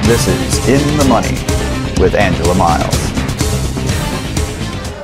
This is In the Money with Angela Miles.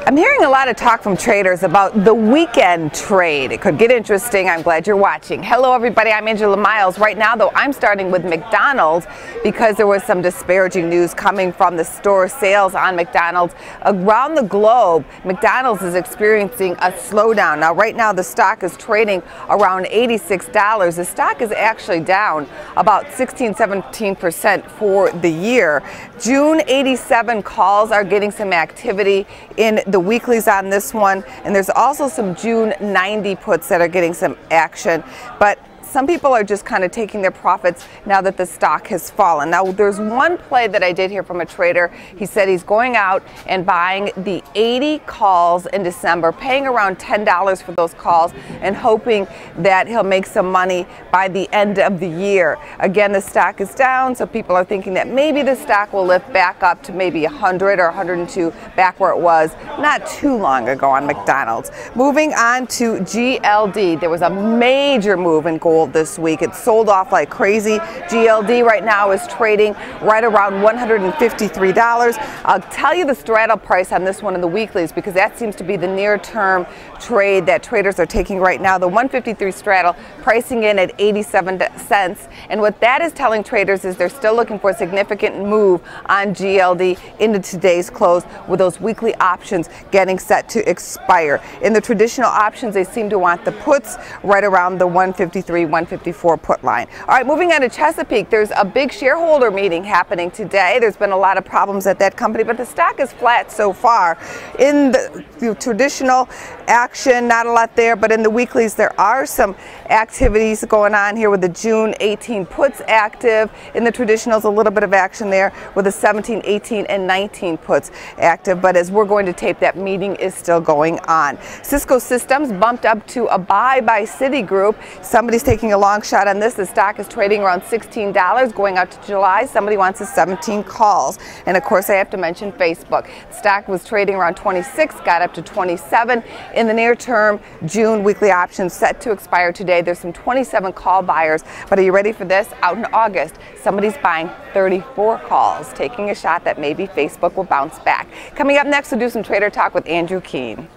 I'm hearing a lot of talk from traders about the weekend trade. It could get interesting. I'm glad you're watching. Hello everybody, I'm Angela Miles. Right now though, I'm starting with McDonald's because there was some disparaging news coming from the store sales on McDonald's. Around the globe, McDonald's is experiencing a slowdown. Now right now the stock is trading around $86. The stock is actually down about 16-17% for the year. June 87 calls are getting some activity in the weeklies on this one, and there's also some June 90 puts that are getting some action, but some people are just kind of taking their profits now that the stock has fallen. Now there's one play that I did hear from a trader. He said he's going out and buying the 80 calls in December, paying around $10 for those calls and hoping that he'll make some money by the end of the year. Again, the stock is down, so people are thinking that maybe the stock will lift back up to maybe 100 or 102 back where it was not too long ago on McDonald's. Moving on to GLD, there was a major move in gold this week. It sold off like crazy. GLD right now is trading right around $153. I'll tell you the straddle price on this one in the weeklies because that seems to be the near-term trade that traders are taking right now. The 153 straddle pricing in at 87 cents, and what that is telling traders is they're still looking for a significant move on GLD into today's close with those weekly options getting set to expire. In the traditional options, they seem to want the puts right around the 154 put line. All right, moving on to Chesapeake, there's a big shareholder meeting happening today. There's been a lot of problems at that company, but the stock is flat so far. In the traditional action, not a lot there, but in the weeklies, there are some activities going on here with the June 18 puts active. In the traditionals, a little bit of action there with the 17, 18, and 19 puts active, but as we're going to tape, that meeting is still going on. Cisco Systems bumped up to a buy by Citigroup. Somebody's taking a long shot on this. The stock is trading around $16 going out to July. Somebody wants a 17 calls. And of course, I have to mention Facebook. The stock was trading around 26, got up to 27. In the near term, June weekly options set to expire today. There's some 27 call buyers, but are you ready for this? Out in August, somebody's buying 34 calls, taking a shot that maybe Facebook will bounce back. Coming up next, we'll do some trader talk with Andrew Keene.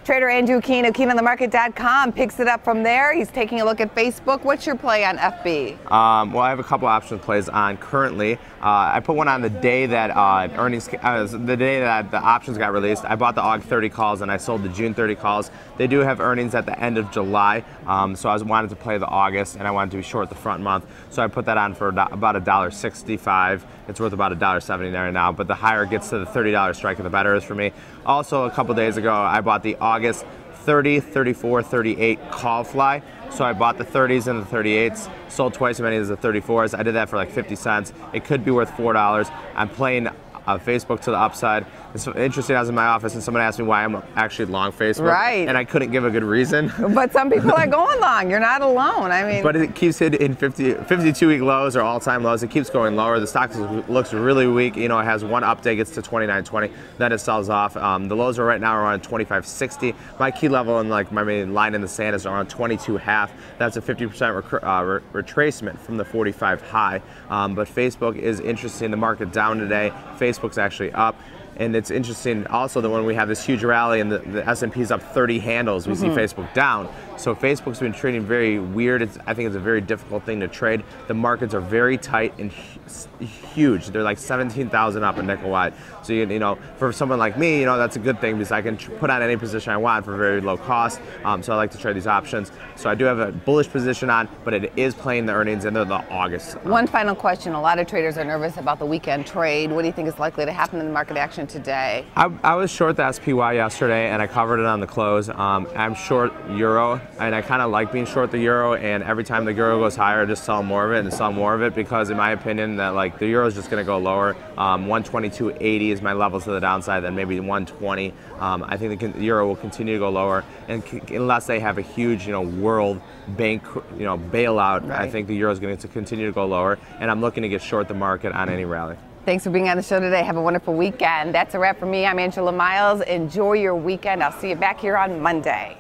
Trader Andrew Keene of KeeneOnTheMarket.com picks it up from there. He's taking a look at Facebook. What's your play on FB? Well, I have a couple option plays on currently. I put one on the day that the day that the options got released. I bought the Aug 30 calls and I sold the June 30 calls. They do have earnings at the end of July, so I wanted to play the August and I wanted to be short the front month. So I put that on for about $1.65. It's worth about $1.70 right now, but the higher it gets to the $30 strike, the better it is for me. Also, a couple days ago, I bought the August 30, 34, 38 call fly. So I bought the 30s and the 38s, sold twice as many as the 34s. I did that for like 50 cents. It could be worth $4. I'm playing Facebook to the upside. It's interesting, I was in my office and someone asked me why I'm actually long Facebook. Right. And I couldn't give a good reason. But some people are going long. You're not alone. I mean. But it keeps hitting 52-week lows or all-time lows. It keeps going lower. The stock looks really weak. You know, it has one up day, gets to 29.20, then it sells off. The lows are right now around 25.60. My key level and like my main line in the sand is around 22.5. That's a 50% retracement from the 45 high. But Facebook is interesting. The market down today. Facebook's actually up. And it's interesting also that when we have this huge rally and the S&P's up 30 handles, we see Facebook down. So Facebook's been trading very weird. I think it's a very difficult thing to trade. The markets are very tight and huge. They're like 17,000 up a nickel wide. So you know, for someone like me, you know, that's a good thing because I can put on any position I want for very low cost. So I like to trade these options. So I do have a bullish position on, but it is playing the earnings and they're the August. One final question. A lot of traders are nervous about the weekend trade. What do you think is likely to happen in the market action today? I was short the SPY yesterday and I covered it on the close. I'm short Euro and I kind of like being short the Euro, and every time the Euro goes higher I just sell more of it and sell more of it because in my opinion that like the Euro is just going to go lower. 122.80 is my level to the downside, then maybe 120. I think the Euro will continue to go lower, and unless they have a huge world bank bailout, right. I think the Euro is going to continue to go lower, and I'm looking to get short the market on any rally. Thanks for being on the show today. Have a wonderful weekend. That's a wrap for me. I'm Angela Miles. Enjoy your weekend. I'll see you back here on Monday.